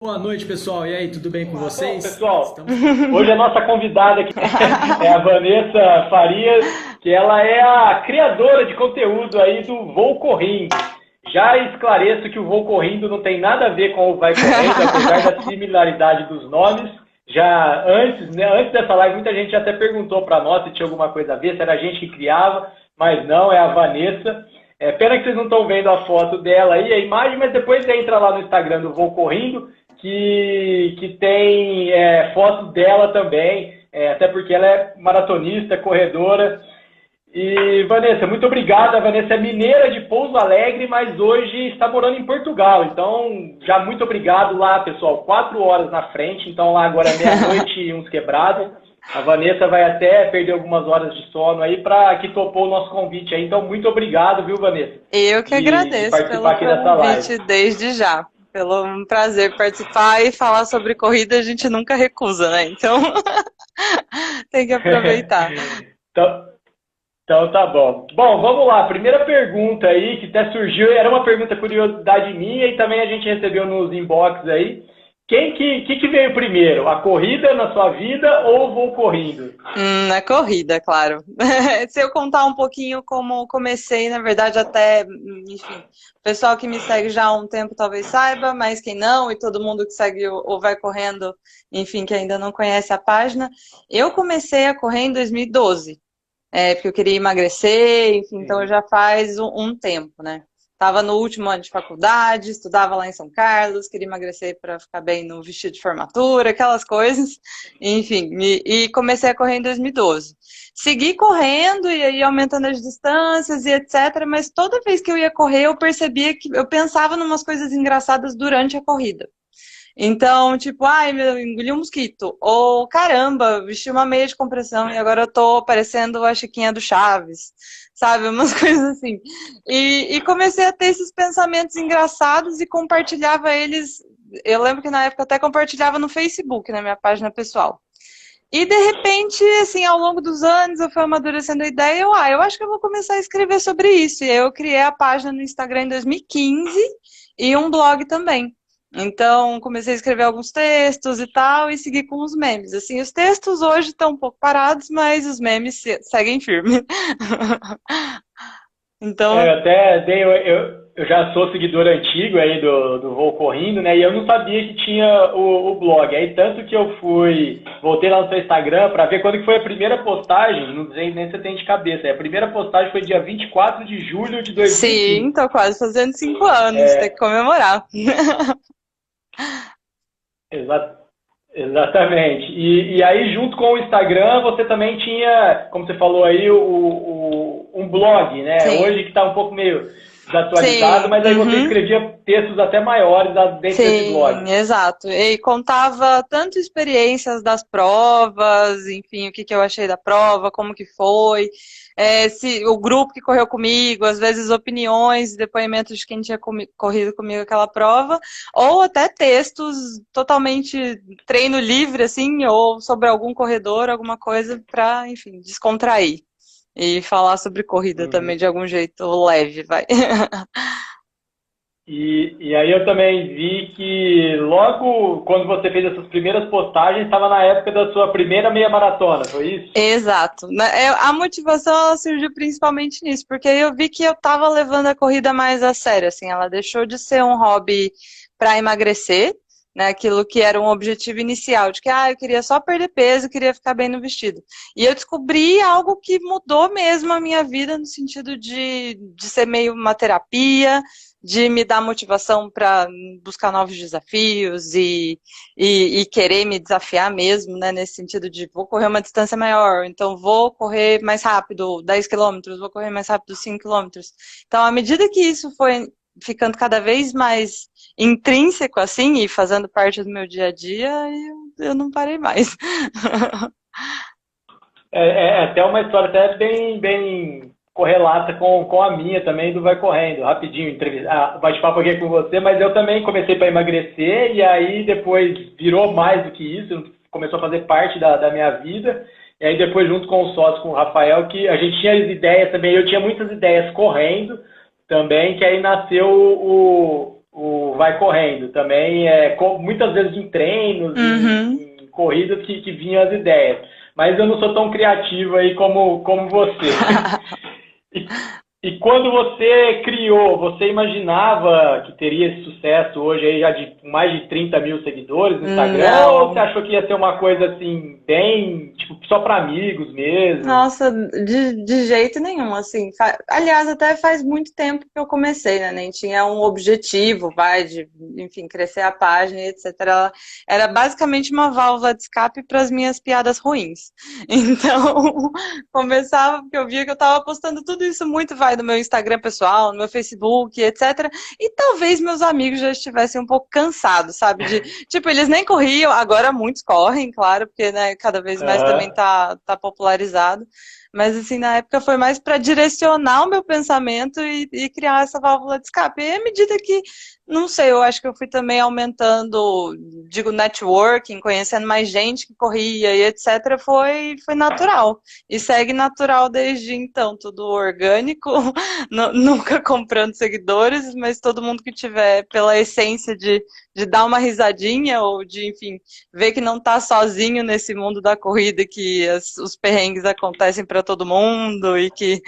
Boa noite, pessoal. E aí, tudo bem com Bom, vocês? pessoal, Estamos... hoje a nossa convidada aqui é a Vanessa Farias, que ela é a criadora de conteúdo aí do Vou Correndo. Já esclareço que o Vou Correndo não tem nada a ver com o Vai Correndo, apesar da similaridade dos nomes. Já antes, né, antes dessa live, muita gente até perguntou para nós se tinha alguma coisa a ver, se era a gente que criava, mas não, é a Vanessa. É pena que vocês não estão vendo a foto dela aí, a imagem, mas depois você entra lá no Instagram do Vou Correndo, que tem fotos dela também, até porque ela é maratonista, corredora. E, Vanessa, muito obrigada. A Vanessa é mineira de Pouso Alegre, mas hoje está morando em Portugal. Então, já muito obrigado lá, pessoal. 4 horas na frente, então lá agora é meia-noite e uns quebrados. A Vanessa vai até perder algumas horas de sono aí para que topou o nosso convite aí. Então, muito obrigado, viu, Vanessa, Eu que de agradeço participar pelo aqui dessa live. convite desde já. Pelo um prazer participar e falar sobre corrida, a gente nunca recusa, né? Então, tem que aproveitar. Então, Então tá bom. Bom, vamos lá. Primeira pergunta aí, que até surgiu, era uma pergunta curiosidade minha e também a gente recebeu nos inbox aí. Que veio primeiro? A corrida na sua vida ou o voo correndo? Na corrida, claro. Se eu contar um pouquinho como comecei, na verdade, até, enfim, o pessoal que me segue já há um tempo talvez saiba, mas quem não, e todo mundo que segue o Vai Correndo, enfim, que ainda não conhece a página, eu comecei a correr em 2012. Porque eu queria emagrecer, enfim, então Uhum. já faz um tempo, né? Estava no último ano de faculdade, estudava lá em São Carlos, queria emagrecer para ficar bem no vestido de formatura, aquelas coisas, enfim, e comecei a correr em 2012. Segui correndo e aí aumentando as distâncias e etc, mas toda vez que eu ia correr eu percebia que eu pensava em umas coisas engraçadas durante a corrida. Então, tipo, ai, meu, engoli um mosquito. Ou, caramba, vesti uma meia de compressão e agora eu tô parecendo a Chiquinha do Chaves. Sabe? Umas coisas assim. E comecei a ter esses pensamentos engraçados e compartilhava eles. Eu lembro que na época eu até compartilhava no Facebook, na minha página pessoal. E de repente, assim, ao longo dos anos, eu fui amadurecendo a ideia, eu acho que eu vou começar a escrever sobre isso. E aí eu criei a página no Instagram em 2015 e um blog também. Então, comecei a escrever alguns textos e tal, e segui com os memes. Assim, os textos hoje estão um pouco parados, mas os memes seguem firme. Eu Então, até dei, eu já sou seguidor antigo aí do Voo Correndo, né? E eu não sabia que tinha o blog. Aí tanto que eu voltei lá no seu Instagram para ver quando que foi a primeira postagem, não sei nem se você tem de cabeça. A primeira postagem foi dia 24 de julho de sim, 2015. tô quase fazendo 5 anos, tem que comemorar. Exa- Exatamente. E aí, junto com o Instagram, você também tinha, como você falou aí, um blog, né? Sim, Hoje que está um pouco meio desatualizado, sim, mas aí você uhum. escrevia textos até maiores dentro desse blog. Sim, exato. E contava tanto experiências das provas, enfim, o que que eu achei da prova, como que foi, se o grupo que correu comigo, às vezes opiniões, depoimentos de quem tinha corrido comigo aquela prova, ou até textos totalmente treino livre, assim, ou sobre algum corredor, alguma coisa para, enfim, descontrair. E falar sobre corrida também Uhum. de algum jeito leve, vai. E aí eu também vi que logo quando você fez essas primeiras postagens, estava na época da sua primeira meia maratona, foi isso? Exato. A motivação ela surgiu principalmente nisso, porque eu vi que eu estava levando a corrida mais a sério, assim, ela deixou de ser um hobby para emagrecer, né, aquilo que era um objetivo inicial, de que eu queria só perder peso, queria ficar bem no vestido. E eu descobri algo que mudou mesmo a minha vida no sentido de ser meio uma terapia, de me dar motivação para buscar novos desafios e querer me desafiar mesmo, né, nesse sentido de vou correr uma distância maior, então vou correr mais rápido 10 quilômetros, vou correr mais rápido 5 quilômetros. Então, à medida que isso foi ficando cada vez mais intrínseco assim e fazendo parte do meu dia a dia, eu não parei mais. É até uma história até bem correlata com a minha também do Vai Correndo. Rapidinho, bate-papo aqui com você, mas eu também comecei para emagrecer e aí depois virou mais do que isso, começou a fazer parte da minha vida. E aí depois junto com o sócio, com o Rafael, que a gente tinha as ideias também, eu tinha muitas ideias correndo também, que aí nasceu o Vai Correndo. Também, muitas vezes em treinos, em corridas que vinham as ideias. Mas eu não sou tão criativo aí como você. E quando você criou, você imaginava que teria esse sucesso hoje aí já de mais de 30 mil seguidores no Instagram? Não. Ou você achou que ia ser uma coisa assim, bem, tipo, só para amigos mesmo? Nossa, de jeito nenhum, assim. Aliás, até faz muito tempo que eu comecei, né? Nem tinha um objetivo, enfim, crescer a página, etc. Era basicamente uma válvula de escape para as minhas piadas ruins. Então, começava porque eu via que eu estava postando tudo isso muito, no meu Instagram pessoal, no meu Facebook, etc. E talvez meus amigos já estivessem um pouco cansados, sabe? Tipo, eles nem corriam, agora muitos correm, claro, porque, né, cada vez mais também tá popularizado. Mas, assim, na época foi mais para direcionar o meu pensamento e criar essa válvula de escape. E à medida que, não sei, eu acho que eu fui também aumentando, digo, networking, conhecendo mais gente que corria e etc., foi natural. E segue natural desde então, tudo orgânico, nunca comprando seguidores, mas todo mundo que tiver pela essência de dar uma risadinha ou de, enfim, ver que não está sozinho nesse mundo da corrida, que os perrengues acontecem para todo mundo e que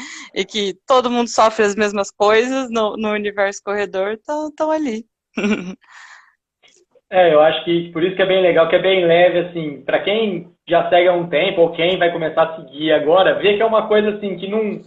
todo mundo sofre as mesmas coisas no universo corredor, estão ali. Eu acho que por isso que é bem legal, que é bem leve, assim, para quem já segue há um tempo ou quem vai começar a seguir agora, vê que é uma coisa assim que não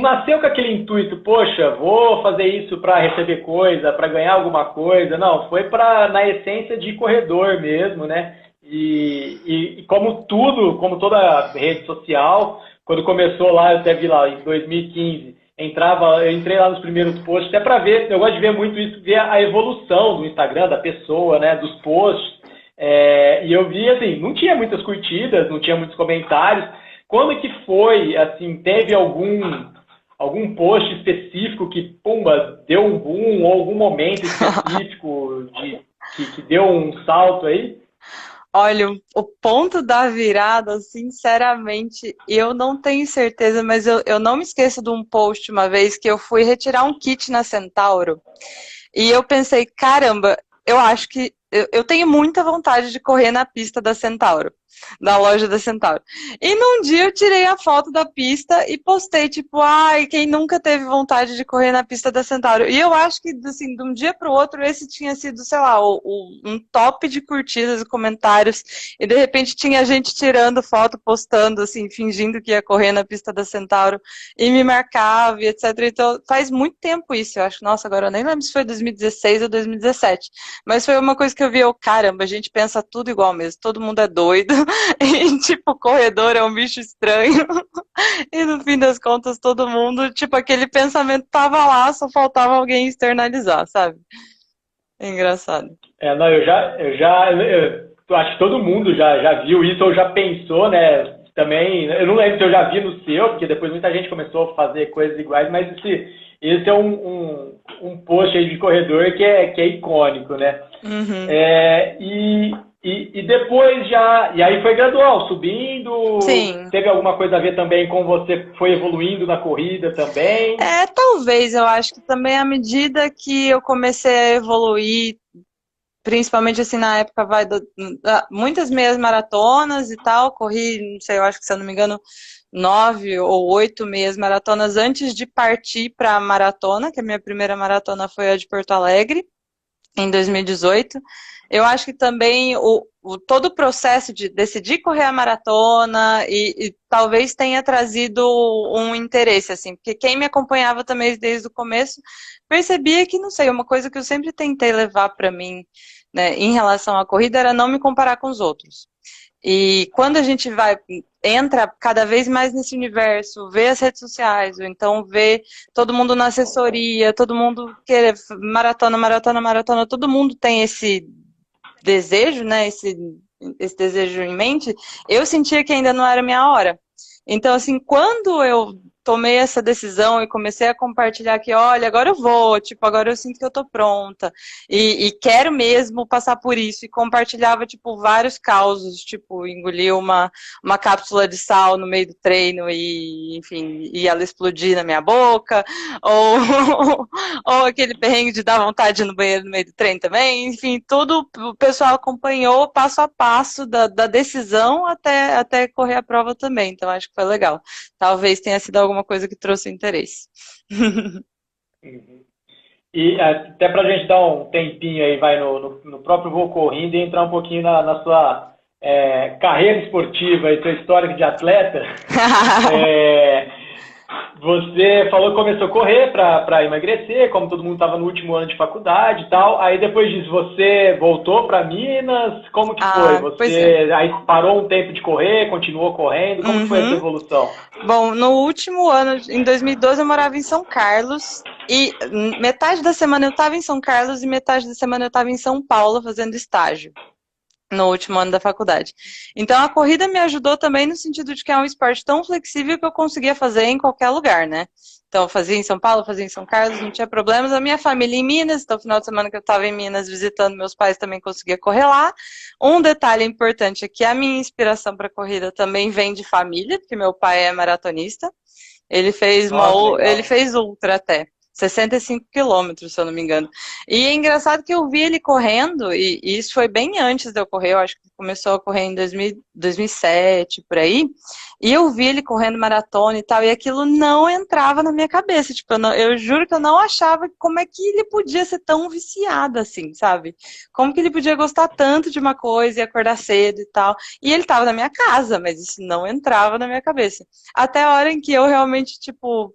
nasceu com aquele intuito, poxa, vou fazer isso para receber coisa, para ganhar alguma coisa. Não, foi na essência de corredor mesmo, né? E como toda rede social, quando começou lá, eu até vi lá em 2015, eu entrei lá nos primeiros posts, até para ver, eu gosto de ver muito isso, ver a evolução do Instagram, da pessoa, né, dos posts. E eu vi, assim, não tinha muitas curtidas, não tinha muitos comentários. Quando que foi, assim, teve algum post específico que, pumba, deu um boom, ou algum momento específico que deu um salto aí? Olha, o ponto da virada, sinceramente, eu não tenho certeza, mas eu não me esqueço de um post uma vez que eu fui retirar um kit na Centauro e eu pensei, caramba, eu acho que eu tenho muita vontade de correr na pista da Centauro, da loja da Centauro. E num dia eu tirei a foto da pista e postei, tipo, ai, quem nunca teve vontade de correr na pista da Centauro? E eu acho que, assim, de um dia para o outro, esse tinha sido, sei lá, um top de curtidas e comentários. E de repente tinha gente tirando foto, postando, assim, fingindo que ia correr na pista da Centauro e me marcava e etc. Então faz muito tempo isso, eu acho. Nossa, agora eu nem lembro se foi 2016 ou 2017. Mas foi uma coisa que eu vi, caramba, a gente pensa tudo igual mesmo, todo mundo é doido. E, tipo, corredor é um bicho estranho. E no fim das contas, todo mundo, tipo, aquele pensamento tava lá, só faltava alguém externalizar, sabe? É engraçado. Não, eu acho que todo mundo já viu isso ou já pensou, né? Também, eu não lembro se eu já vi no seu, porque depois muita gente começou a fazer coisas iguais, mas esse é um post aí de corredor que é icônico, né? E depois e aí foi gradual, subindo. Sim. Teve alguma coisa a ver também com você foi evoluindo na corrida também? Talvez, eu acho que também à medida que eu comecei a evoluir, principalmente assim na época muitas meias maratonas e tal, corri, não sei, eu acho que se eu não me engano, 9 ou 8 meias maratonas antes de partir para a maratona, que a minha primeira maratona foi a de Porto Alegre, em 2018. Eu acho que também todo o processo de decidir correr a maratona e talvez tenha trazido um interesse, assim, porque quem me acompanhava também desde o começo percebia que, não sei, uma coisa que eu sempre tentei levar para mim, né, em relação à corrida era não me comparar com os outros. E quando a gente entra cada vez mais nesse universo, vê as redes sociais, ou então vê todo mundo na assessoria, todo mundo quer maratona, todo mundo tem esse desejo, né, esse desejo em mente, eu sentia que ainda não era minha hora. Então, assim, quando eu tomei essa decisão e comecei a compartilhar que, olha, agora eu vou, tipo, agora eu sinto que eu tô pronta e quero mesmo passar por isso, e compartilhava, tipo, vários causos, tipo, engoli uma cápsula de sal no meio do treino e, enfim, e ela explodir na minha boca, ou, ou aquele perrengue de dar vontade de ir no banheiro no meio do treino também, enfim, tudo o pessoal acompanhou passo a passo da decisão até correr a prova também, então acho que foi legal. Talvez tenha sido alguma coisa que trouxe interesse. Uhum. E até para a gente dar um tempinho aí, vai no próprio Vou Correndo e entrar um pouquinho na sua carreira esportiva e seu histórico de atleta. Você falou que começou a correr para emagrecer, como todo mundo estava no último ano de faculdade e tal. Aí depois disso você voltou para Minas, como que foi? Você aí parou um tempo de correr, continuou correndo, como que foi essa evolução? Bom, no último ano, em 2012, eu morava em São Carlos e metade da semana eu estava em São Carlos e metade da semana eu estava em São Paulo fazendo estágio. No último ano da faculdade. Então a corrida me ajudou também no sentido de que é um esporte tão flexível que eu conseguia fazer em qualquer lugar, né? Então eu fazia em São Paulo, fazia em São Carlos, não tinha problemas. A minha família em Minas, então final de semana que eu estava em Minas visitando meus pais também conseguia correr lá. Um detalhe importante é que a minha inspiração para corrida também vem de família, porque meu pai é maratonista. Ele fez ele fez ultra até. 65 quilômetros, se eu não me engano. E é engraçado que eu vi ele correndo, e isso foi bem antes de eu correr, eu acho que começou a correr em 2007, por aí, e eu vi ele correndo maratona e tal, e aquilo não entrava na minha cabeça, tipo, eu juro que eu não achava como é que ele podia ser tão viciado assim, sabe? Como que ele podia gostar tanto de uma coisa e acordar cedo e tal, e ele tava na minha casa, mas isso não entrava na minha cabeça. Até a hora em que eu realmente, tipo,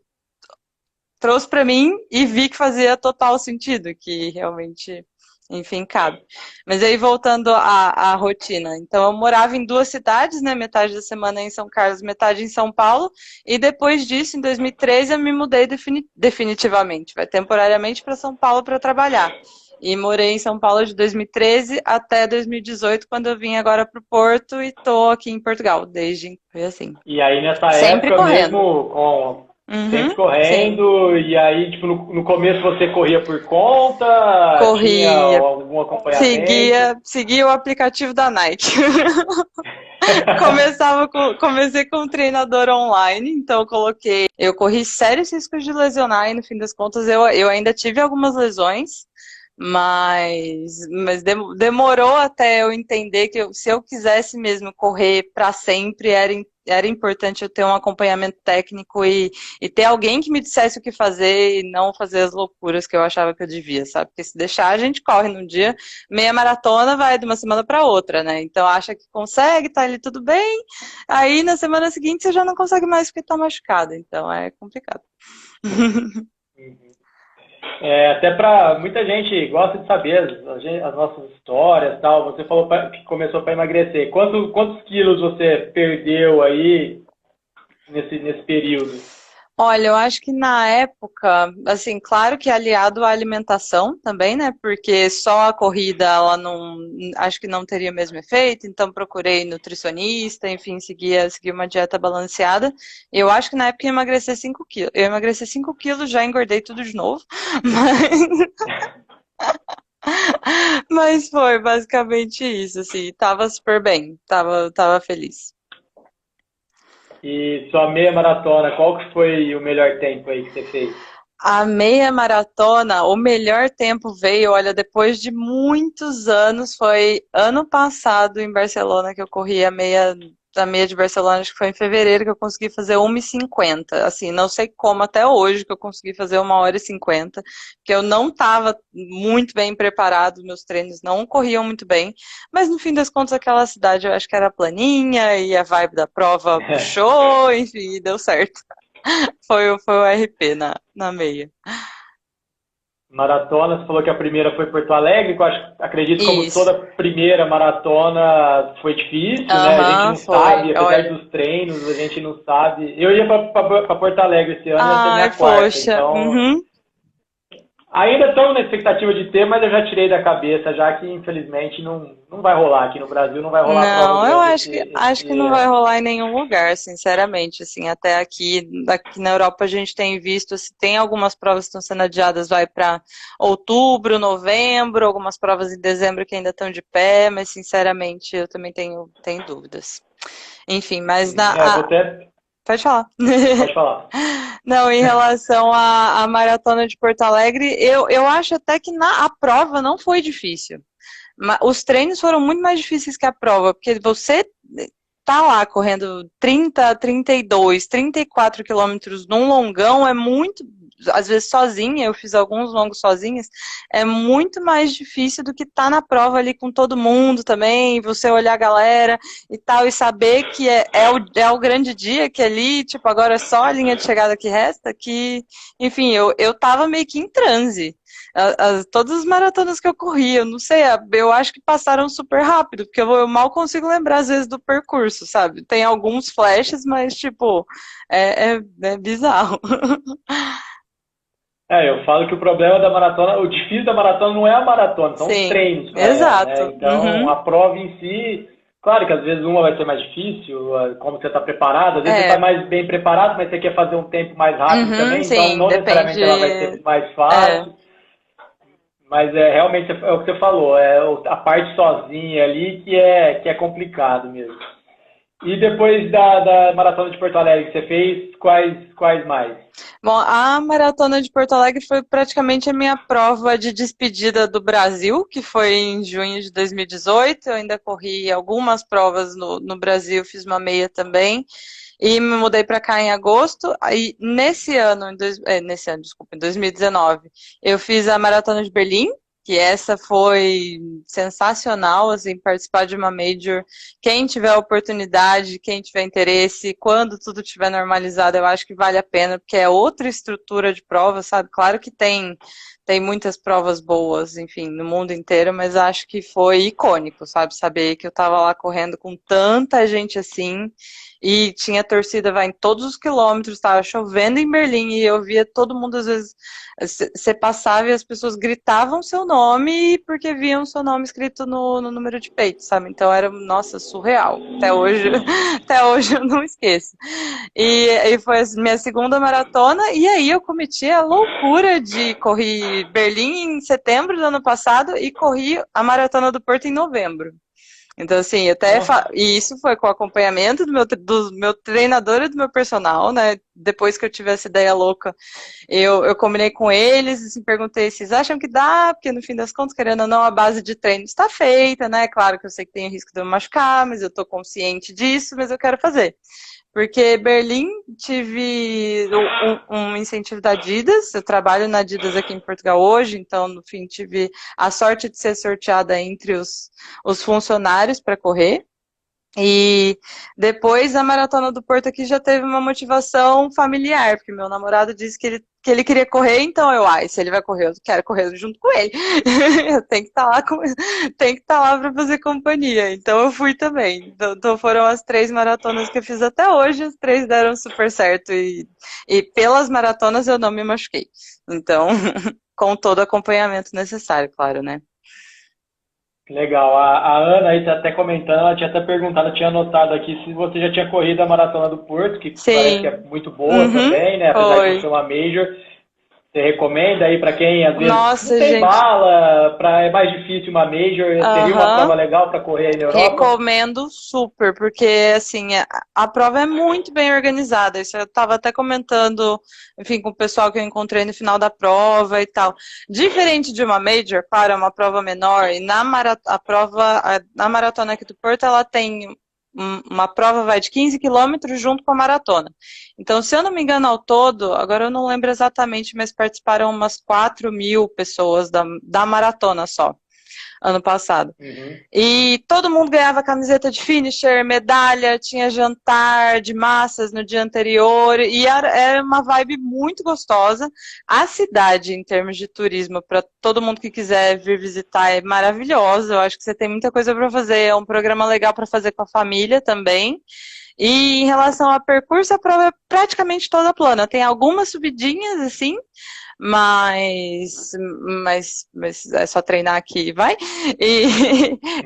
trouxe para mim e vi que fazia total sentido, que realmente, enfim, cabe. Mas aí voltando à rotina, então eu morava em 2 cidades, né, metade da semana em São Carlos, metade em São Paulo, e depois disso, em 2013, eu me mudei definitivamente, vai temporariamente para São Paulo para trabalhar. E morei em São Paulo de 2013 até 2018, quando eu vim agora para o Porto e tô aqui em Portugal, desde, foi assim. E aí nessa Sempre época correndo. mesmo sempre correndo, sim. E aí, tipo, no começo você corria por conta? Corria. Tinha algum acompanhamento? Seguia o aplicativo da Nike. Comecei com um treinador online, então eu corri sérios riscos de lesionar e no fim das contas eu ainda tive algumas lesões, mas demorou até eu entender que se eu quisesse mesmo correr para sempre, era importante eu ter um acompanhamento técnico e ter alguém que me dissesse o que fazer e não fazer as loucuras que eu achava que eu devia, sabe? Porque se deixar, a gente corre num dia, meia maratona vai de uma semana para outra, né? Então acha que consegue, tá ali tudo bem, aí na semana seguinte você já não consegue mais porque tá machucado, então é complicado. Até para muita gente gosta de saber as nossas histórias, tal. Você falou que começou para emagrecer. Quantos quilos você perdeu aí nesse período? Olha, eu acho que na época, assim, claro que aliado à alimentação também, né? Porque só a corrida, ela não, acho que não teria o mesmo efeito, então procurei nutricionista, enfim, segui uma dieta balanceada. Eu acho que na época eu emagreci 5 quilos. Eu emagreci 5 quilos, já engordei tudo de novo, mas foi basicamente isso, assim, tava super bem, tava feliz. E sua meia maratona, qual que foi o melhor tempo aí que você fez? A meia maratona, o melhor tempo veio, olha, depois de muitos anos, foi ano passado em Barcelona que eu corri a meia de Barcelona, acho que foi em fevereiro que eu consegui fazer 1h50. Assim, não sei como até hoje que eu consegui fazer 1h50, porque eu não estava muito bem preparado, meus treinos não corriam muito bem, mas no fim das contas aquela cidade eu acho que era planinha e a vibe da prova puxou, enfim, deu certo. Foi o RP na meia. Maratona, você falou que a primeira foi Porto Alegre, que eu acredito como Isso. toda primeira maratona foi difícil, né? A gente não sabe, apesar dos treinos, a gente não sabe. Eu ia para Porto Alegre esse ano, ia ser minha quarta, poxa. então Ainda estamos na expectativa de ter, mas eu já tirei da cabeça, já que infelizmente não vai rolar aqui no Brasil, não vai rolar prova Não, eu grande acho que não vai rolar em nenhum lugar, sinceramente, assim, até aqui na Europa a gente tem visto, assim, tem algumas provas que estão sendo adiadas, vai para outubro, novembro, algumas provas em dezembro que ainda estão de pé, mas sinceramente eu também tenho dúvidas. Enfim, mas vou até... pode falar. Pode falar. Não, em relação à maratona de Porto Alegre, eu acho até que a prova não foi difícil. Os treinos foram muito mais difíceis que a prova, porque você tá lá correndo 30, 32, 34 quilômetros num longão é muito, às vezes sozinha, eu fiz alguns longos sozinhas, é muito mais difícil do que tá na prova ali com todo mundo também, você olhar a galera e tal, e saber que é o grande dia, que ali, tipo, agora é só a linha de chegada que resta, que, enfim, eu tava meio que em transe. Todas as maratonas que eu corri, eu não sei, eu acho que passaram super rápido, porque eu mal consigo lembrar às vezes do percurso, sabe? Tem alguns flashes, mas tipo, é bizarro. Eu falo que o problema da maratona, o difícil da maratona não é a maratona, são os Sim, treinos para ela, né? exato. Então, Uhum. a prova em si, claro que às vezes uma vai ser mais difícil, como você está preparado, às vezes você É, está mais bem preparado, mas você quer fazer um tempo mais rápido uhum, também, então sim, não depende. necessariamente ela vai ser mais É. fácil, mas realmente é o que você falou, a parte sozinha ali que é complicado mesmo. E depois da maratona de Porto Alegre, você fez quais mais? Bom, a maratona de Porto Alegre foi praticamente a minha prova de despedida do Brasil, que foi em junho de 2018. Eu ainda corri algumas provas no Brasil, fiz uma meia também. E me mudei para cá em agosto. Aí, desculpa, em 2019, eu fiz a Maratona de Berlim, que essa foi sensacional, assim, participar de uma major. Quem tiver oportunidade, quem tiver interesse, quando tudo estiver normalizado, eu acho que vale a pena, porque é outra estrutura de prova, sabe? Claro que tem muitas provas boas, enfim, no mundo inteiro, mas acho que foi icônico, sabe? Saber que eu estava lá correndo com tanta gente assim, e tinha torcida, vai, em todos os quilômetros, estava chovendo em Berlim, e eu via todo mundo, às vezes, você passava e as pessoas gritavam seu nome porque viam seu nome escrito no número de peito, sabe? Então era, nossa, surreal. Até hoje, até hoje eu não esqueço. E foi a minha segunda maratona, e aí eu cometi a loucura de correr Berlim em setembro do ano passado e corri a maratona do Porto em novembro. Então, assim, e isso foi com o acompanhamento do meu treinador e do meu personal, né? Depois que eu tive essa ideia louca, eu combinei com eles, assim, perguntei se vocês acham que dá, porque no fim das contas, querendo ou não, a base de treino está feita, né? Claro que eu sei que tem o risco de eu me machucar, mas eu tô consciente disso, mas eu quero fazer. Porque Berlim tive um incentivo da Adidas, eu trabalho na Adidas aqui em Portugal hoje, então no fim tive a sorte de ser sorteada entre os funcionários para correr. E depois a Maratona do Porto aqui já teve uma motivação familiar, porque meu namorado disse que ele queria correr, então se ele vai correr, eu quero correr junto com ele. Eu tenho que estar lá tenho que estar lá para fazer companhia. Então eu fui também. Então foram as 3 maratonas que eu fiz até hoje, as 3 deram super certo e pelas maratonas eu não me machuquei. Então, com todo o acompanhamento necessário, claro, né? Legal. A Ana aí tá até comentando, ela tinha até perguntado, tinha anotado aqui se você já tinha corrido a Maratona do Porto, que parece que Sim. é muito boa também, né? Apesar de não Foi. ser uma major. Você recomenda aí para quem às vezes não Nossa, tem gente. bala, é mais difícil uma major, seria uma Aham. prova legal para correr aí na Europa? Recomendo super, porque assim, a prova é muito bem organizada. Isso eu estava até comentando, enfim, com o pessoal que eu encontrei no final da prova e tal. Diferente de uma major, claro, é uma prova menor, e na maratona aqui do Porto, ela tem uma prova vai de 15 quilômetros junto com a maratona. Então, se eu não me engano, ao todo, agora eu não lembro exatamente, mas participaram umas 4.000 pessoas da maratona só, ano passado. Uhum. E todo mundo ganhava camiseta de finisher, medalha, tinha jantar de massas no dia anterior, e era uma vibe muito gostosa. A cidade, em termos de turismo, para todo mundo que quiser vir visitar, é maravilhosa. Eu acho que você tem muita coisa para fazer, é um programa legal para fazer com a família também. E em relação ao percurso, a prova é praticamente toda plana. Tem algumas subidinhas, assim, mas é só treinar aqui e vai.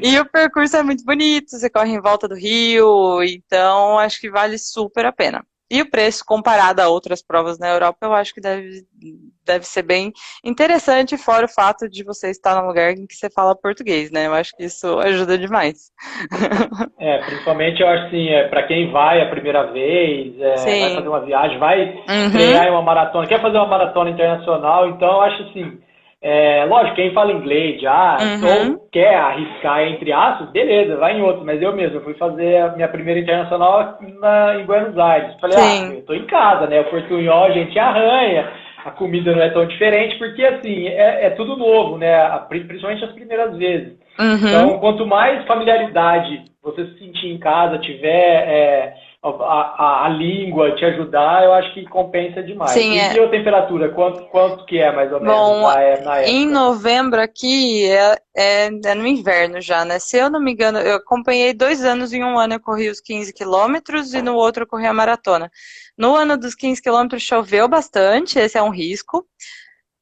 E o percurso é muito bonito, você corre em volta do rio, então acho que vale super a pena. E o preço, comparado a outras provas na Europa, eu acho que deve ser bem interessante, fora o fato de você estar num lugar em que você fala português, né? Eu acho que isso ajuda demais. Principalmente eu acho assim, para quem vai a primeira vez, vai fazer Sim. uma viagem, vai Uhum, treinar em uma maratona, quer fazer uma maratona internacional, então eu acho assim, lógico, quem fala inglês já, uhum, ou quer arriscar entre aspas, beleza, vai em outro, mas eu mesmo, eu fui fazer a minha primeira internacional em Buenos Aires. Falei, sim. eu tô em casa, né? O portunhol a gente arranha, a comida não é tão diferente, porque assim, é tudo novo, né? Principalmente as primeiras vezes. Uhum. Então, quanto mais familiaridade você se sentir em casa, tiver a língua te ajudar, eu acho que compensa demais. Sim, E a temperatura, quanto que é mais ou menos bom, na em época? novembro aqui é no inverno já, né? Se eu não me engano, eu acompanhei 2 anos, em um ano eu corri os 15 quilômetros e no outro eu corri a maratona. No ano dos 15 quilômetros choveu bastante, esse é um risco.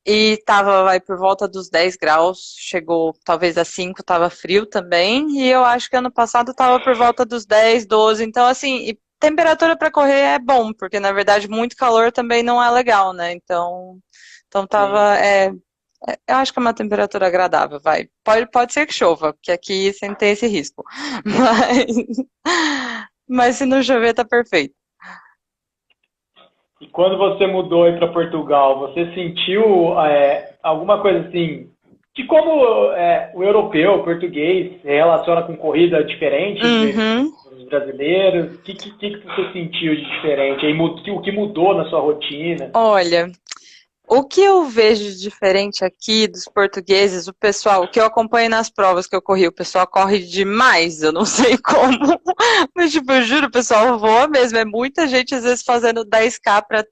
E tava, vai, por volta dos 10 graus, chegou talvez a 5, tava frio também. E eu acho que ano passado tava por volta dos 10, 12. Então, assim, e temperatura para correr é bom, porque na verdade muito calor também não é legal, né? Então Sim. tava, eu acho que é uma temperatura agradável, vai. Pode ser que chova, porque aqui sempre tem esse risco. Mas se não chover, tá perfeito. E quando você mudou para Portugal, você sentiu alguma coisa assim, de como o europeu, o português, se relaciona com corrida diferente Uhum. dos brasileiros? O que você sentiu de diferente? O que mudou na sua rotina? Olha, o que eu vejo de diferente aqui dos portugueses, o pessoal, o que eu acompanho nas provas que eu corri, o pessoal corre demais, eu não sei como, mas tipo, eu juro, o pessoal voa mesmo, é muita gente às vezes fazendo 10K para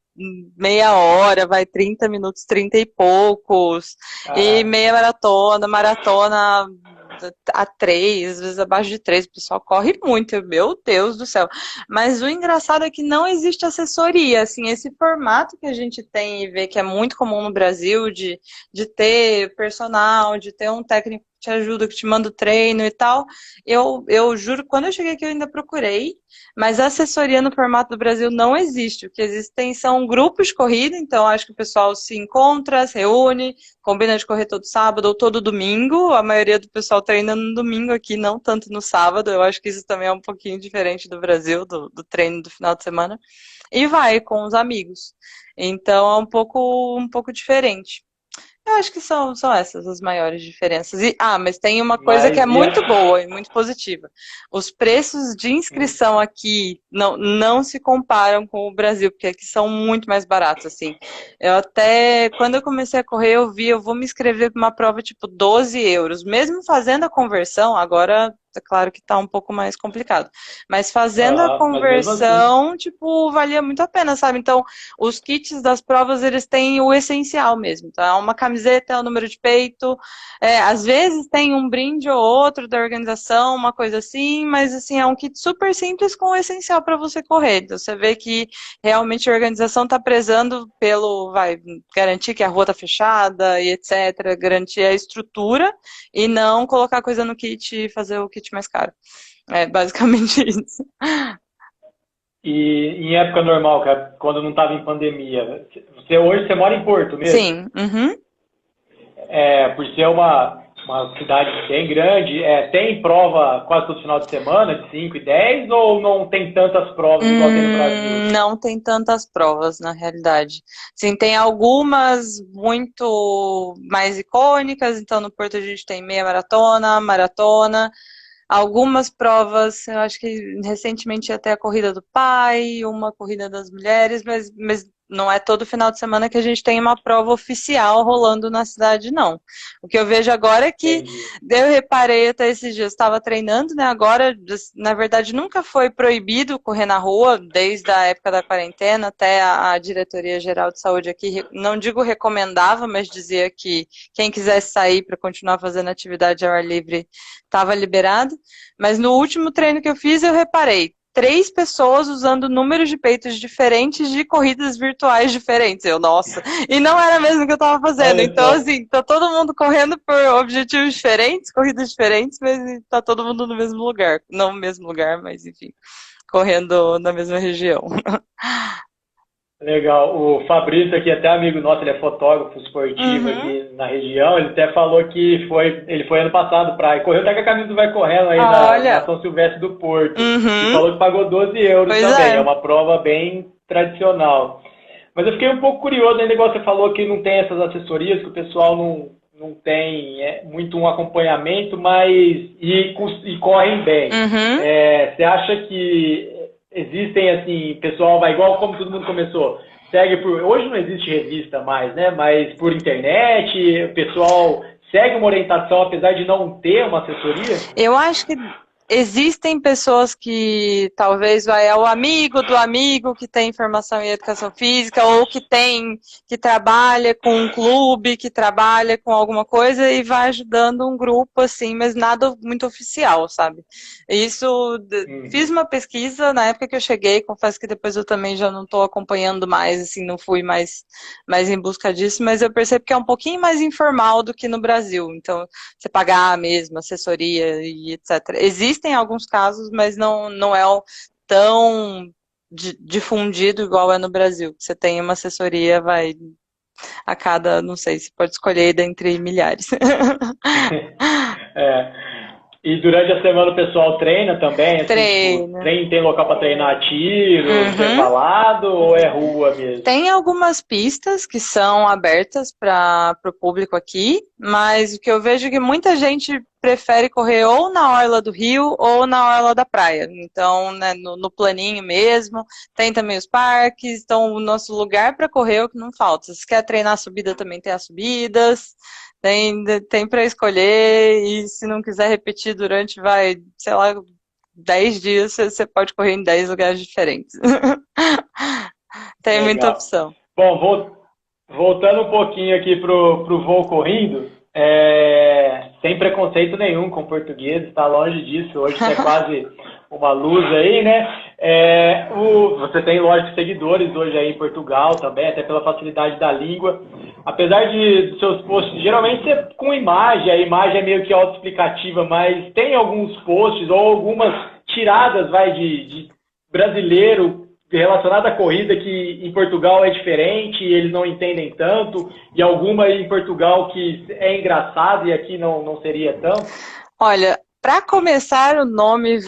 meia hora, vai 30 minutos, 30 e poucos, e Caraca. meia maratona, maratona a 3, às vezes abaixo de 3, o pessoal corre muito, meu Deus do céu. Mas o engraçado é que não existe assessoria, assim, esse formato que a gente tem e vê que é muito comum no Brasil, de ter personal, de ter um técnico que te ajuda, que te manda o treino e tal, eu juro, quando eu cheguei aqui eu ainda procurei, mas a assessoria no formato do Brasil não existe. O que existem são grupos de corrida, então acho que o pessoal se encontra, se reúne, combina de correr todo sábado ou todo domingo. A maioria do pessoal treina no domingo aqui, não tanto no sábado. Eu acho que isso também é um pouquinho diferente do Brasil, do treino do final de semana. E vai com os amigos. Então é um pouco diferente. Eu acho que são essas as maiores diferenças. Mas tem uma coisa que é Mas e muito boa e muito positiva. Os preços de inscrição aqui não se comparam com o Brasil, porque aqui são muito mais baratos, assim. Eu até, quando eu comecei a correr, eu vou me inscrever para uma prova tipo 12 euros. Mesmo fazendo a conversão, agora é claro que tá um pouco mais complicado. Mas fazendo a mas mesmo assim. conversão, tipo, valia muito a pena, sabe? Então, os kits das provas, eles têm o essencial mesmo, tá? Uma camiseta, o número de peito, às vezes tem um brinde ou outro da organização, uma coisa assim, mas assim, é um kit super simples com o essencial para você correr. Então, você vê que realmente a organização está prezando garantir que a rua tá fechada e etc, garantir a estrutura e não colocar coisa no kit e fazer o kit mais caro. É basicamente isso. E em época normal, cara, quando não estava em pandemia, hoje você mora em Porto mesmo? Sim, uhum. Por ser uma cidade bem grande, tem prova quase todo final de semana, de 5 e 10 ou não tem tantas provas igual tem no Brasil? Não tem tantas provas, na realidade. Sim, tem algumas muito mais icônicas, então no Porto a gente tem meia maratona, maratona, algumas provas, eu acho que recentemente até a corrida do pai, uma corrida das mulheres, mas não é todo final de semana que a gente tem uma prova oficial rolando na cidade, não. O que eu vejo agora é que Entendi. eu reparei até esses dias, estava treinando, né? Agora, na verdade, nunca foi proibido correr na rua, desde a época da quarentena até a Diretoria Geral de Saúde aqui, não digo recomendava, mas dizia que quem quisesse sair para continuar fazendo atividade ao ar livre estava liberado. Mas no último treino que eu fiz, eu reparei. 3 pessoas usando números de peitos diferentes de corridas virtuais diferentes. Nossa. E não era mesmo o que eu tava fazendo. Então, assim, tá todo mundo correndo por objetivos diferentes, corridas diferentes, mas tá todo mundo no mesmo lugar. Não no mesmo lugar, mas enfim, correndo na mesma região. Legal. O Fabrício aqui, até amigo nosso, ele é fotógrafo esportivo aqui na região. Ele até falou que ele foi ano passado para correu até com a camisa do Vai Correndo aí na São Silvestre do Porto. E falou que pagou 12 euros também. É uma prova bem tradicional. Mas eu fiquei um pouco curioso ainda, igual você falou que não tem essas assessorias, que o pessoal não tem muito um acompanhamento, mas e correm bem. Você acha que existem, assim, pessoal vai igual como todo mundo começou, hoje não existe revista mais, né, mas por internet, o pessoal segue uma orientação apesar de não ter uma assessoria? Eu acho que existem pessoas que talvez é o amigo do amigo que tem formação em educação física ou que trabalha com um clube, que trabalha com alguma coisa e vai ajudando um grupo assim, mas nada muito oficial, sabe? Isso, fiz uma pesquisa na época que eu cheguei, confesso que depois eu também já não estou acompanhando mais, assim, não fui mais em busca disso, mas eu percebo que é um pouquinho mais informal do que no Brasil, então você pagar mesmo, assessoria e etc. Existem alguns casos, mas não é tão difundido igual é no Brasil. Você tem uma assessoria, vai a cada, não sei, se pode escolher dentre milhares. E durante a semana o pessoal treina também? Assim, Treina. Tipo, tem local para treinar tiro, intervalado ou é rua mesmo? Tem algumas pistas que são abertas para o público aqui, mas o que eu vejo é que muita gente prefere correr ou na orla do rio ou na orla da praia. Então, né, no planinho mesmo, tem também os parques, então o nosso lugar para correr é o que não falta. Se quer treinar a subida, também tem as subidas. Tem para escolher, e se não quiser repetir durante, sei lá, 10 dias, você pode correr em 10 lugares diferentes. Tem muita opção. Bom, voltando um pouquinho aqui pro voo correndo, sem preconceito nenhum com português, está longe disso, hoje você é quase uma luz aí, né? Você tem, lógico, seguidores hoje aí em Portugal também, até pela facilidade da língua. Apesar dos seus posts, geralmente você com imagem, a imagem é meio que autoexplicativa, mas tem alguns posts ou algumas tiradas, de brasileiro relacionado à corrida que em Portugal é diferente, eles não entendem tanto, e alguma em Portugal que é engraçado e aqui não seria tanto? Olha, para começar, o nome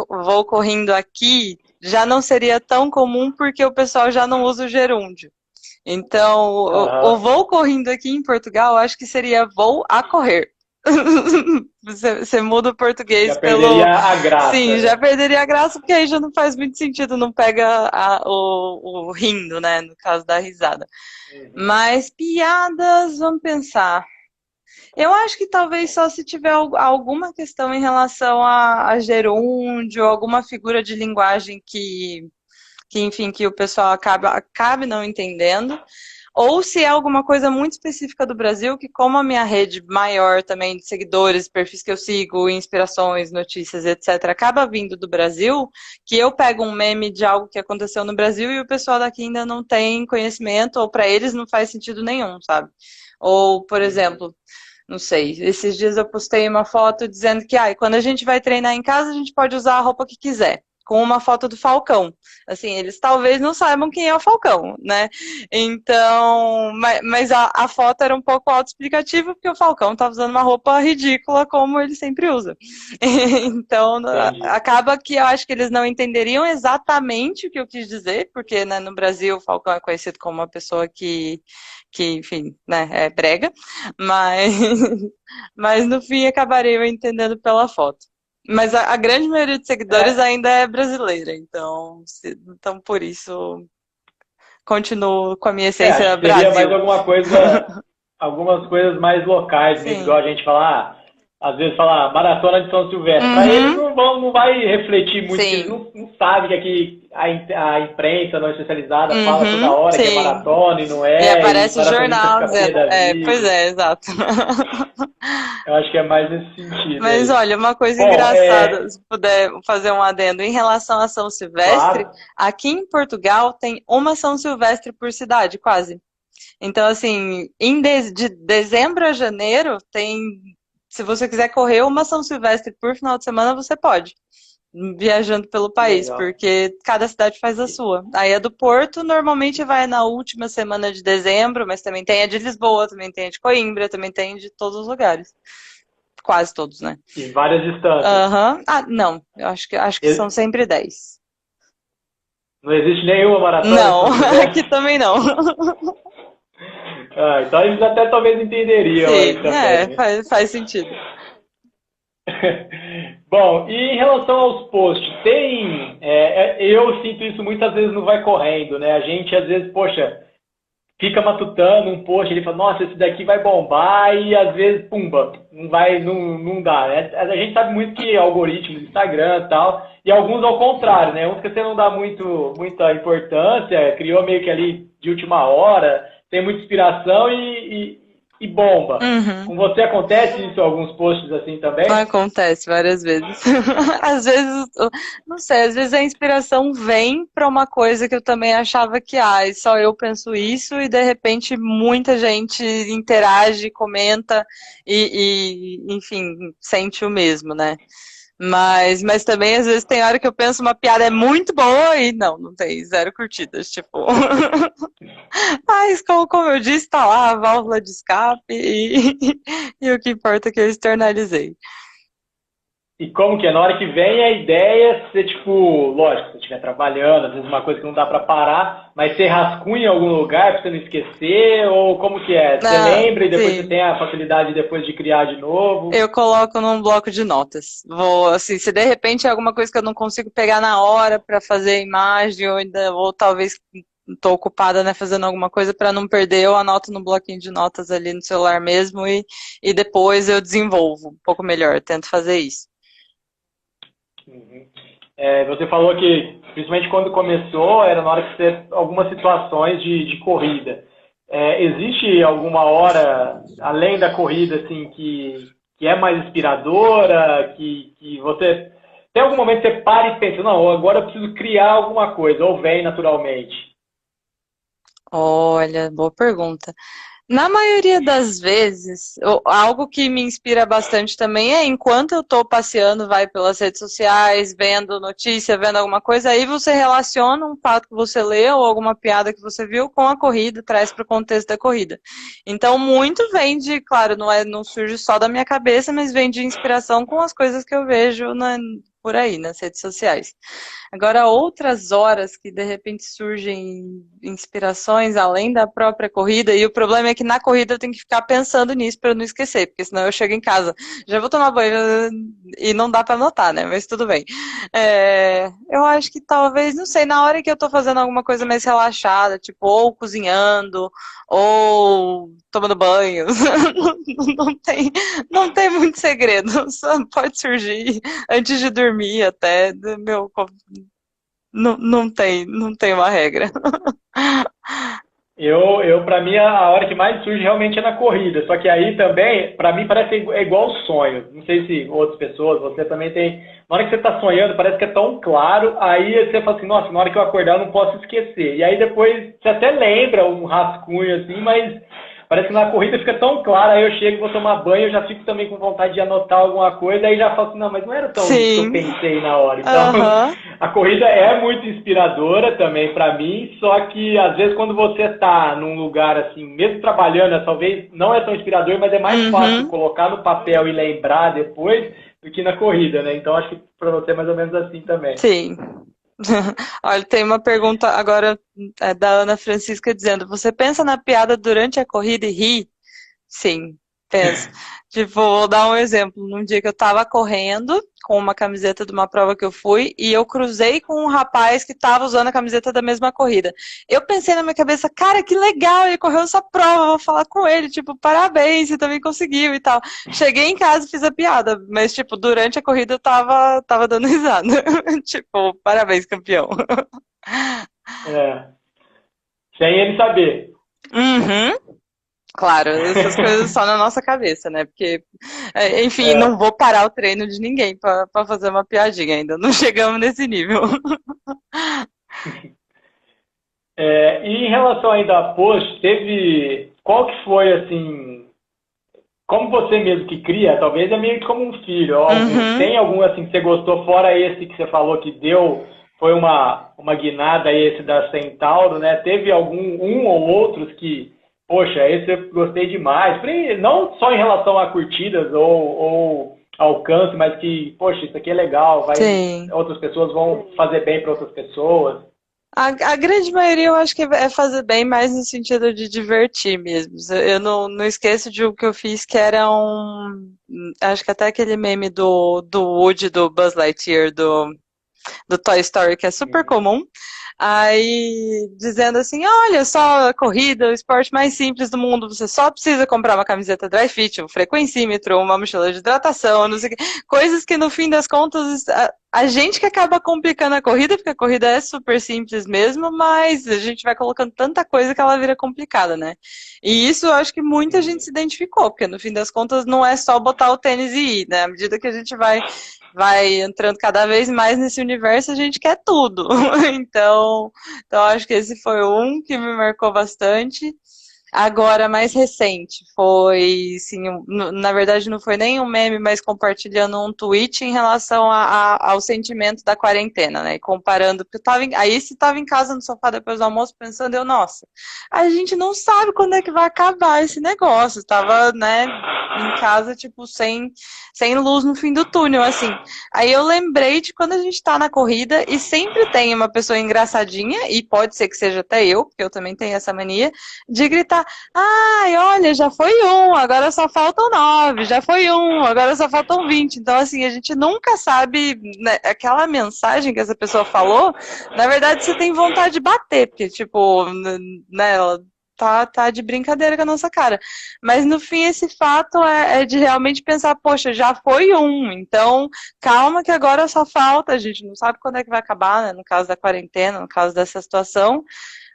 Vou Correndo aqui já não seria tão comum porque o pessoal já não usa o gerúndio. Então, o Vou Correndo aqui em Portugal, acho que seria Vou a Correr. Você muda o português já perderia a graça. Sim, né? já perderia a graça, porque aí já não faz muito sentido, não pega o rindo, né, no caso da risada. Mas piadas, vamos pensar. Eu acho que talvez só se tiver alguma questão em relação a gerúndio, alguma figura de linguagem que enfim, que o pessoal acabe não entendendo. Ou se é alguma coisa muito específica do Brasil, que como a minha rede maior também de seguidores, perfis que eu sigo, inspirações, notícias, etc., acaba vindo do Brasil, que eu pego um meme de algo que aconteceu no Brasil e o pessoal daqui ainda não tem conhecimento, ou para eles não faz sentido nenhum, sabe? Ou, por exemplo, não sei, esses dias eu postei uma foto dizendo que quando a gente vai treinar em casa, a gente pode usar a roupa que quiser, com uma foto do Falcão. Assim, eles talvez não saibam quem é o Falcão, né? Então, mas a foto era um pouco autoexplicativa, porque o Falcão estava usando uma roupa ridícula, como ele sempre usa. Então, acaba que eu acho que eles não entenderiam exatamente o que eu quis dizer, porque, né, no Brasil o Falcão é conhecido como uma pessoa que enfim, né, é brega, mas no fim acabaria eu entendendo pela foto. Mas a grande maioria de seguidores ainda é brasileira, então por isso continuo com a minha essência Brasil. Seria mais algumas coisas mais locais, mesmo, igual a gente fala, às vezes fala maratona de São Silvestre. Para eles não vai refletir muito, porque eles não sabem que aqui a imprensa não especializada fala toda hora que é maratona e não é. E aparece o jornal dizendo. Pois é, exato. Eu acho que é mais nesse sentido. Mas aí. olha, uma coisa engraçada, se puder fazer um adendo, em relação a São Silvestre, aqui em Portugal tem uma São Silvestre por cidade, quase. Então, assim, de dezembro a janeiro tem, se você quiser correr uma São Silvestre por final de semana, você pode, viajando pelo país, porque cada cidade faz a sua. Aí a do Porto normalmente vai na última semana de dezembro, mas também tem a de Lisboa, também tem a de Coimbra, também tem de todos os lugares. Quase todos, né? E várias distâncias. Ah, não. Eu acho que são sempre 10. Não existe nenhuma maratona? Não, aqui também não. Então eles até talvez entenderiam. Sim, faz sentido. Bom, e em relação aos posts, eu sinto isso muitas vezes no Vai Correndo, né? A gente às vezes, poxa, fica matutando um post, ele fala, nossa, esse daqui vai bombar, e às vezes, pumba, não dá, né? A gente sabe muito que algoritmos, Instagram e tal, e alguns ao contrário, né? Uns que você não dá muita importância, criou meio que ali de última hora, tem muita inspiração e bomba. Com você acontece isso, alguns posts assim também? Acontece várias vezes. Às vezes, não sei, às vezes a inspiração vem para uma coisa que eu também achava que, só eu penso isso, e de repente muita gente interage, comenta enfim, sente o mesmo, né? Mas também, às vezes, tem hora que eu penso uma piada é muito boa e não tem 0 curtidas, tipo... Mas, como eu disse, tá lá a válvula de escape e o que importa é que eu externalizei. E como que é? Na hora que vem a ideia, você, tipo, lógico, se você estiver trabalhando, às vezes uma coisa que não dá pra parar, mas você rascunha em algum lugar pra você não esquecer, ou como que é? Você lembra e depois você tem a facilidade depois de criar de novo? Eu coloco num bloco de notas. Vou, assim, se de repente é alguma coisa que eu não consigo pegar na hora pra fazer a imagem, ou talvez tô ocupada, né, fazendo alguma coisa para não perder, eu anoto no bloquinho de notas ali no celular mesmo e depois eu desenvolvo um pouco melhor, tento fazer isso. Você falou que, principalmente quando começou, era na hora que você algumas situações de corrida. Existe alguma hora, além da corrida, assim, que é mais inspiradora, que você... Tem algum momento que você para e pensa, não, agora eu preciso criar alguma coisa, ou vem naturalmente? Olha, boa pergunta. Na maioria das vezes, algo que me inspira bastante também é enquanto eu estou passeando, vai pelas redes sociais, vendo notícia, vendo alguma coisa, aí você relaciona um fato que você leu ou alguma piada que você viu com a corrida, traz para o contexto da corrida. Então, muito vem de, claro, não surge só da minha cabeça, mas vem de inspiração com as coisas que eu vejo por aí, nas redes sociais. Agora, outras horas que de repente surgem inspirações além da própria corrida, e o problema é que na corrida eu tenho que ficar pensando nisso para não esquecer, porque senão eu chego em casa, já vou tomar banho e não dá para anotar, né? Mas tudo bem. Eu acho que talvez, não sei, na hora que eu tô fazendo alguma coisa mais relaxada, tipo, ou cozinhando, ou tomando banho, não tem muito segredo, só pode surgir antes de dormir até, não tem uma regra. Pra mim, a hora que mais surge realmente é na corrida. Só que aí também, pra mim, parece igual sonho. Não sei se outras pessoas, você também tem... Na hora que você tá sonhando, parece que é tão claro, aí você fala assim, nossa, na hora que eu acordar eu não posso esquecer. E aí depois, você até lembra um rascunho assim, mas... Parece que na corrida fica tão claro, aí eu chego, vou tomar banho, eu já fico também com vontade de anotar alguma coisa, aí já falo assim, não, mas não era tão isso que eu pensei na hora. Então, a corrida é muito inspiradora também pra mim, só que às vezes quando você tá num lugar assim, mesmo trabalhando, talvez não é tão inspirador, mas é mais fácil colocar no papel e lembrar depois do que na corrida, né? Então acho que pra você é mais ou menos assim também. Sim. Olha, tem uma pergunta agora da Ana Francisca dizendo, você pensa na piada durante a corrida e ri? Sim, Penso. Tipo, vou dar um exemplo. Num dia que eu tava correndo com uma camiseta de uma prova que eu fui e eu cruzei com um rapaz que tava usando a camiseta da mesma corrida. Eu pensei na minha cabeça, cara, que legal, ele correu essa prova, vou falar com ele, tipo, parabéns, você também conseguiu e tal. Cheguei em casa e fiz a piada, mas, tipo, durante a corrida eu tava dando risada. Tipo, parabéns, campeão. É, sem ele saber. Uhum. Claro, essas coisas só na nossa cabeça, né? Porque, enfim, não É, vou parar o treino de ninguém pra fazer uma piadinha ainda. Não chegamos nesse nível. e em relação ainda a post, teve. Qual que foi assim. Como você mesmo que cria, talvez é meio que como um filho, ou algum, Uhum. tem algum assim que você gostou, fora esse que você falou que deu, foi uma guinada esse da Centauro, né? Teve algum, um ou outros que, poxa, esse eu gostei demais, não só em relação a curtidas ou alcance, mas que, poxa, isso aqui é legal, Sim. outras pessoas vão fazer bem para outras pessoas. A grande maioria eu acho que é fazer bem mais no sentido de divertir mesmo. Eu não esqueço de o que eu fiz, que era um. Acho que até aquele meme do Woody, do Buzz Lightyear, do Toy Story, que é super Uhum. comum. Aí, dizendo assim, olha só, a corrida, o esporte mais simples do mundo, você só precisa comprar uma camiseta dry fit, um frequencímetro, uma mochila de hidratação, não sei o quê. Coisas que no fim das contas, a gente que acaba complicando a corrida, porque a corrida é super simples mesmo, mas a gente vai colocando tanta coisa que ela vira complicada, né? E isso eu acho que muita gente Uhum. se identificou, porque no fim das contas não é só botar o tênis e ir, né? À medida que a gente vai entrando cada vez mais nesse universo, a gente quer tudo. Então acho que esse foi um que me marcou bastante. Agora, mais recente, foi, sim, na verdade não foi nem um meme, mas compartilhando um tweet em relação ao sentimento da quarentena, né? Comparando, porque eu tava aí se estava em casa no sofá depois do almoço pensando, nossa, a gente não sabe quando é que vai acabar esse negócio. Estava, né, em casa, tipo, sem luz no fim do túnel, assim. Aí eu lembrei de quando a gente tá na corrida e sempre tem uma pessoa engraçadinha, e pode ser que seja até eu, porque eu também tenho essa mania, de gritar, ai, olha, já foi um, agora só faltam 9, já foi um, agora só faltam 20. Então, assim, a gente nunca sabe, né, aquela mensagem que essa pessoa falou, na verdade você tem vontade de bater, porque, tipo, né, ela tá de brincadeira com a nossa cara. Mas no fim, esse fato é de realmente pensar, poxa, já foi um, então calma que agora só falta, a gente não sabe quando é que vai acabar, né, no caso da quarentena, no caso dessa situação,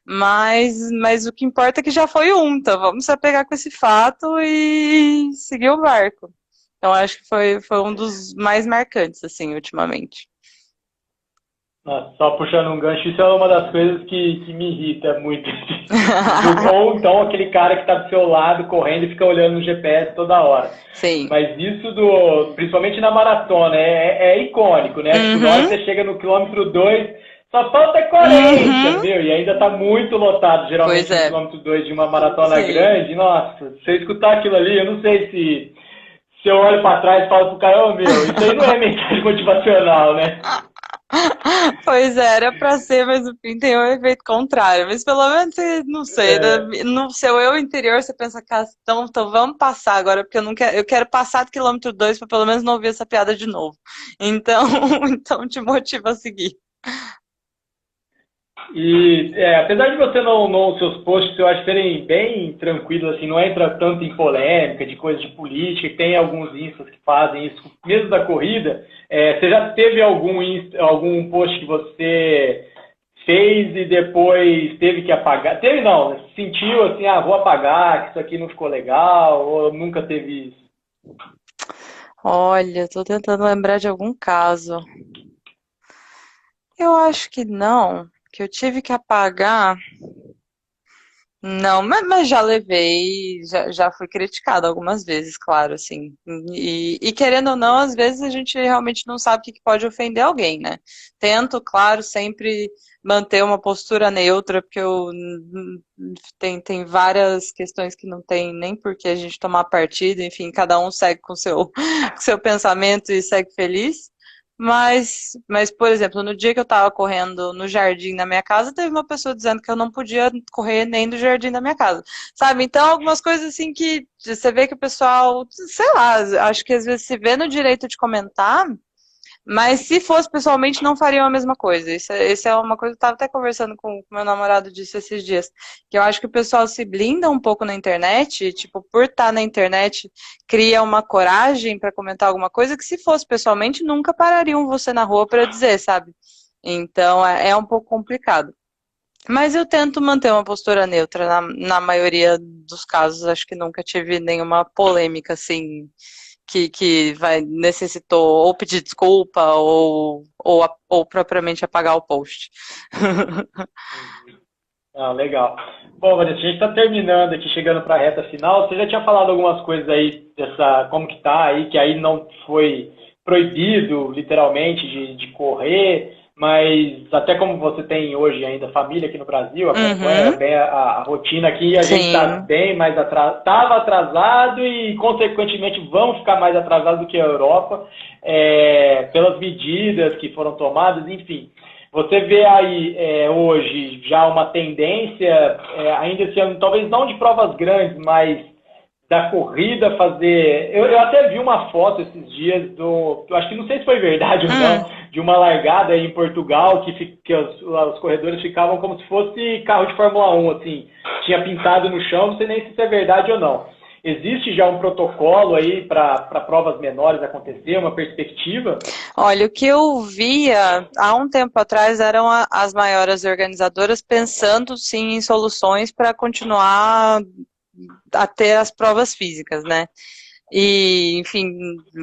mas o que importa é que já foi um, então vamos se apegar com esse fato e seguir o barco. Então acho que foi um dos mais marcantes, assim, ultimamente. Nossa, só puxando um gancho, isso é uma das coisas que me irrita muito. Ou então aquele cara que está do seu lado correndo e fica olhando no GPS toda hora. Sim. Mas isso principalmente na maratona, é icônico, né? Tipo, na hora que Uhum, você chega no quilômetro 2 só falta 40, uhum, meu, e ainda tá muito lotado, pois geralmente no é, quilômetro 2 de uma maratona sim. grande. Nossa, se eu escutar aquilo ali, eu não sei se eu olho para trás e falo pro cara, ô meu, isso aí não é mensagem motivacional, né? Pois é, era pra ser, mas no fim tem um efeito contrário. Mas pelo menos, não sei, É, no seu eu interior você pensa, cara, então vamos passar agora, porque eu quero passar do quilômetro 2 para pelo menos não ouvir essa piada de novo. Então, então te motiva a seguir. e apesar de você seus posts eu acho serem bem tranquilos, assim, não entra tanto em polêmica, de coisa de política, tem alguns instas que fazem isso, mesmo da corrida, você já teve algum post que você fez e depois teve que apagar? Teve não, sentiu assim, vou apagar, que isso aqui não ficou legal, ou nunca teve isso? Olha, tô tentando lembrar de algum caso. Eu acho que não, que eu tive que apagar. Não, mas já levei, já fui criticada algumas vezes, claro, assim. E querendo ou não, às vezes a gente realmente não sabe o que pode ofender alguém, né? Tento, claro, sempre manter uma postura neutra, porque tem várias questões que não tem nem por que a gente tomar partido, enfim, cada um segue com seu, com seu pensamento e segue feliz. mas, por exemplo, no dia que eu tava correndo no jardim da minha casa, teve uma pessoa dizendo que eu não podia correr nem do jardim da minha casa, sabe? Então, algumas coisas assim que você vê que o pessoal, sei lá, acho que às vezes se vê no direito de comentar, mas se fosse pessoalmente, não fariam a mesma coisa. Isso é uma coisa que eu estava até conversando com meu namorado disso esses dias. Que eu acho que o pessoal se blinda um pouco na internet, tipo, por estar na internet, cria uma coragem para comentar alguma coisa que se fosse pessoalmente, nunca parariam você na rua para dizer, sabe? Então é um pouco complicado. Mas eu tento manter uma postura neutra na maioria dos casos. Acho que nunca tive nenhuma polêmica assim que necessitou ou pedir desculpa ou propriamente apagar o post. Ah, legal. Bom, Vanessa, a gente está terminando aqui, chegando para a reta final. Você já tinha falado algumas coisas aí dessa, como que tá aí, que aí não foi proibido, literalmente, de correr, mas até como você tem hoje ainda família aqui no Brasil, acompanha bem a rotina aqui, a gente está bem mais atrasado, estava atrasado e, consequentemente, vamos ficar mais atrasado do que a Europa, pelas medidas que foram tomadas, enfim. Você vê aí hoje já uma tendência, ainda esse ano, talvez não de provas grandes, mas da corrida fazer... Eu até vi uma foto esses dias eu acho que não sei se foi verdade ou não, de uma largada aí em Portugal que os corredores ficavam como se fosse carro de Fórmula 1, assim, tinha pintado no chão, não sei nem se isso é verdade ou não. Existe já um protocolo aí para provas menores acontecer, uma perspectiva? Olha, o que eu via há um tempo atrás eram as maiores organizadoras pensando sim em soluções para continuar a ter as provas físicas, né? E, enfim,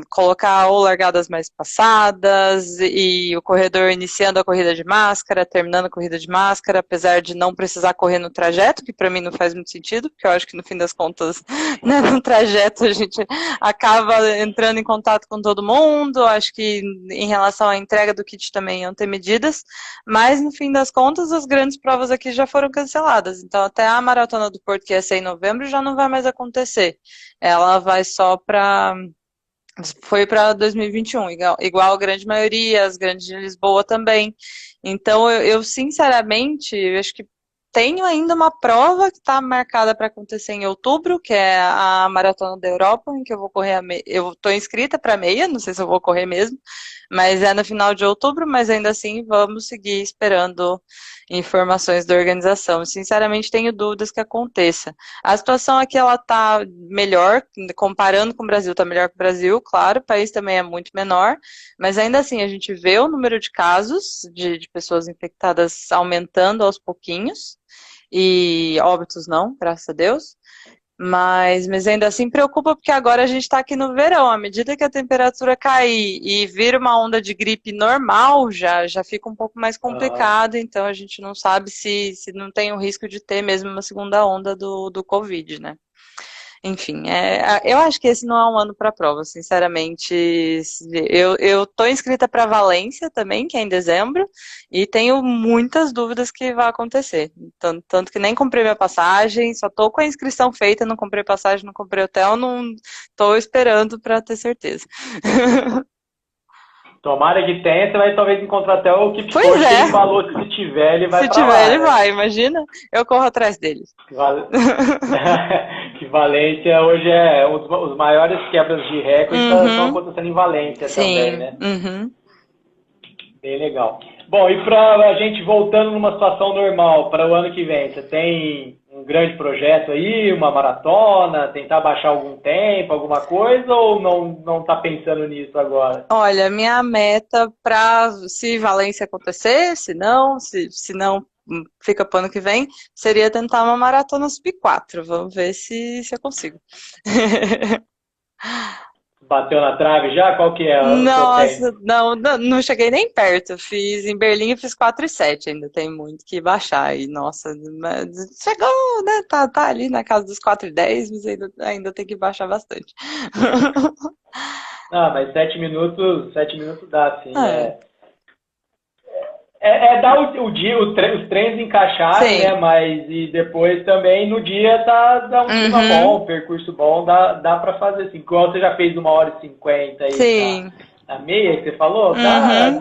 colocar ou largadas mais passadas e o corredor iniciando a corrida de máscara, terminando a corrida de máscara, apesar de não precisar correr no trajeto, que para mim não faz muito sentido, porque eu acho que no fim das contas, né, no trajeto a gente acaba entrando em contato com todo mundo, acho que em relação à entrega do kit também iam ter medidas, mas no fim das contas as grandes provas aqui já foram canceladas, então até a Maratona do Porto, que ia ser em novembro, já não vai mais acontecer. Ela vai só foi para 2021, igual a grande maioria, as grandes de Lisboa também. Então, eu sinceramente, eu acho que tenho ainda uma prova que está marcada para acontecer em outubro, que é a Maratona da Europa, em que eu vou correr eu estou inscrita para meia, não sei se eu vou correr mesmo, mas é no final de outubro, mas ainda assim vamos seguir esperando informações da organização. Sinceramente, tenho dúvidas que aconteça. A situação aqui ela está melhor, comparando com o Brasil, está melhor que o Brasil, claro, o país também é muito menor, mas ainda assim a gente vê o número de casos de pessoas infectadas aumentando aos pouquinhos, e óbitos não, graças a Deus. Mas ainda assim preocupa porque agora a gente está aqui no verão. À medida que a temperatura cair e vir uma onda de gripe normal, já fica um pouco mais complicado. Então a gente não sabe se não tem o risco de ter mesmo uma segunda onda do Covid, né? Enfim, eu acho que esse não é um ano para prova, sinceramente. Eu tô inscrita para Valência também, que é em dezembro, e tenho muitas dúvidas que vai acontecer. Tanto que nem comprei minha passagem, só tô com a inscrição feita, não comprei passagem, não comprei hotel, não tô esperando para ter certeza. Tomara que tenha, você vai talvez encontrar até o Kipchoge, Pois é. que ele falou que se tiver, ele vai Se pra tiver, lá, ele né? vai, imagina. Eu corro atrás dele. Que Valência hoje é os maiores quebras de recorde estão acontecendo em Valência também, né? Bem legal. Bom, e para a gente voltando numa situação normal para o ano que vem, você tem um grande projeto aí, uma maratona, tentar baixar algum tempo, alguma coisa, ou não está pensando nisso agora? Olha, minha meta para se Valência acontecer, se não fica para o ano que vem, seria tentar uma maratona sub-4. Vamos ver se eu consigo. Bateu na trave já? Qual que é o seu tempo? Nossa, não cheguei nem perto. Fiz em Berlim, eu fiz 4,7. Ainda tem muito que baixar. E nossa, mas chegou, né? Tá ali na casa dos 4,10, mas ainda tem que baixar bastante. Ah, mas 7 minutos dá, sim. Dar os treinos encaixarem, né? Mas e depois também no dia dá um clima bom, percurso bom, dá pra fazer assim. Igual você já fez 1h50 aí. Sim. a meia que você falou, Uhum.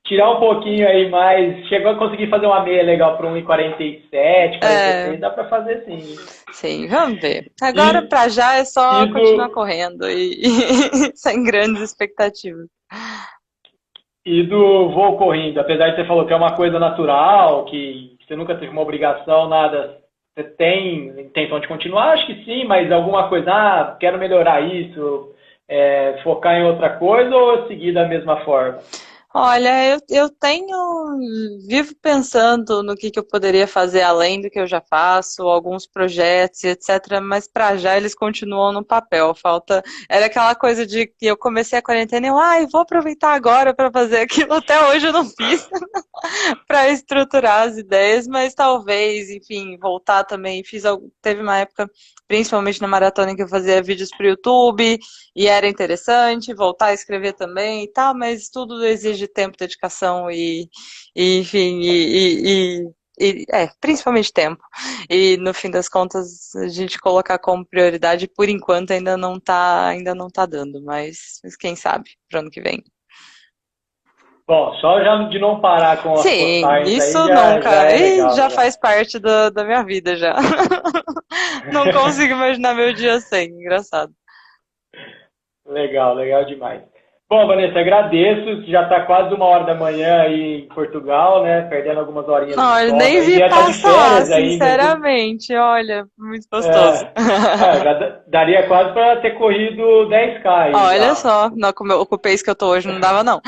tirar um pouquinho aí mais. Chegou a conseguir fazer uma meia legal para 1,47, É, 46, dá para fazer sim. sim, vamos ver. Agora, E, pra já, é e só continuar do, correndo e sem grandes expectativas. e do voo correndo, apesar de você falou que é uma coisa natural, que você nunca teve uma obrigação, nada, você tem intenção de continuar? Acho que sim, mas alguma coisa, quero melhorar isso, focar em outra coisa ou seguir da mesma forma? Olha, eu vivo pensando no que eu poderia fazer além do que eu já faço, alguns projetos, e etc. Mas para já eles continuam no papel. Era aquela coisa de que eu comecei a quarentena e eu vou aproveitar agora para fazer aquilo. Até hoje eu não fiz para estruturar as ideias, mas talvez, enfim, voltar também. Teve uma época, principalmente na maratona, que eu fazia vídeos para o YouTube e era interessante voltar a escrever também e tal, mas tudo exige tempo, dedicação enfim, principalmente tempo. E no fim das contas, a gente colocar como prioridade, por enquanto, ainda não tá dando, mas quem sabe, pro ano que vem. Bom, só já de não parar com as Sim, postagens aí isso já nunca. é E legal, já já. faz parte da minha vida já. Não consigo imaginar meu dia sem. Engraçado. Legal, legal demais. Bom, Vanessa, agradeço, já está quase 1 hora da manhã aí em Portugal, né? Perdendo algumas horinhas de Olha, sono nem aí. vi Já está de passar, férias ainda, tudo. sinceramente. Olha, muito gostoso. É, já daria quase para ter corrido 10K aí Olha já. só, não, com o pace que eu tô hoje não dava, não.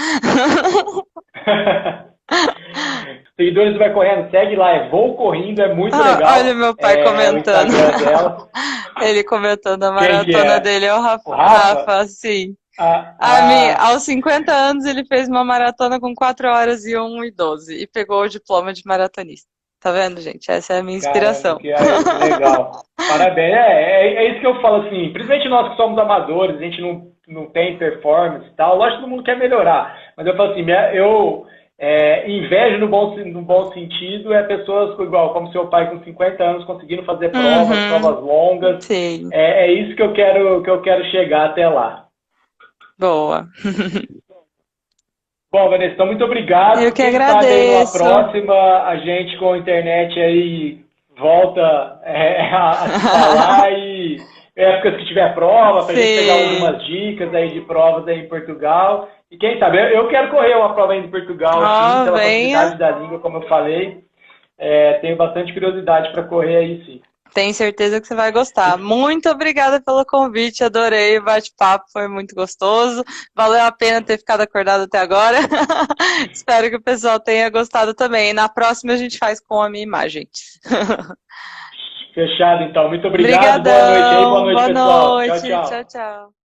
Seguidores do Vai Correndo, segue lá, Vou Correndo, é muito Olha legal. meu pai É o comentando. Instagram dela. Ele comentando a Quem que maratona é? dele é o O Rafa? Rafa, sim. Ah, Aos 50 anos ele fez uma maratona com 4 horas e 1 e 12 e pegou o diploma de maratonista. Tá vendo, gente? Essa é a minha caramba, inspiração. que legal. Parabéns. É isso que eu falo assim, principalmente nós que somos amadores, a gente não tem performance e tal, lógico que todo mundo quer melhorar. Mas eu falo assim, eu invejo no bom sentido, pessoas igual, como seu pai com 50 anos conseguindo fazer Uhum, provas longas. sim, É isso que eu quero chegar até lá. boa. Bom, Vanessa, então muito Eu obrigado. que Quem sabe aí numa agradeço. próxima a gente com a internet aí volta a se falar e épocas que tiver prova, para a gente pegar Sim. algumas dicas aí de provas aí em Portugal. E quem sabe, eu quero correr uma prova aí em Portugal, sim, Ó, pela venha. facilidade da língua, como eu falei. Tenho bastante curiosidade para correr aí, sim. Tenho certeza que você vai gostar. Muito obrigada pelo convite, adorei o bate-papo, foi muito gostoso. Valeu a pena ter ficado acordado até agora. Espero que o pessoal tenha gostado também. E na próxima a gente faz com a minha imagem. Fechado, então. Muito obrigado. Boa noite aí. Boa Obrigadão, noite, boa pessoal. Tchau, noite. Tchau, tchau. tchau.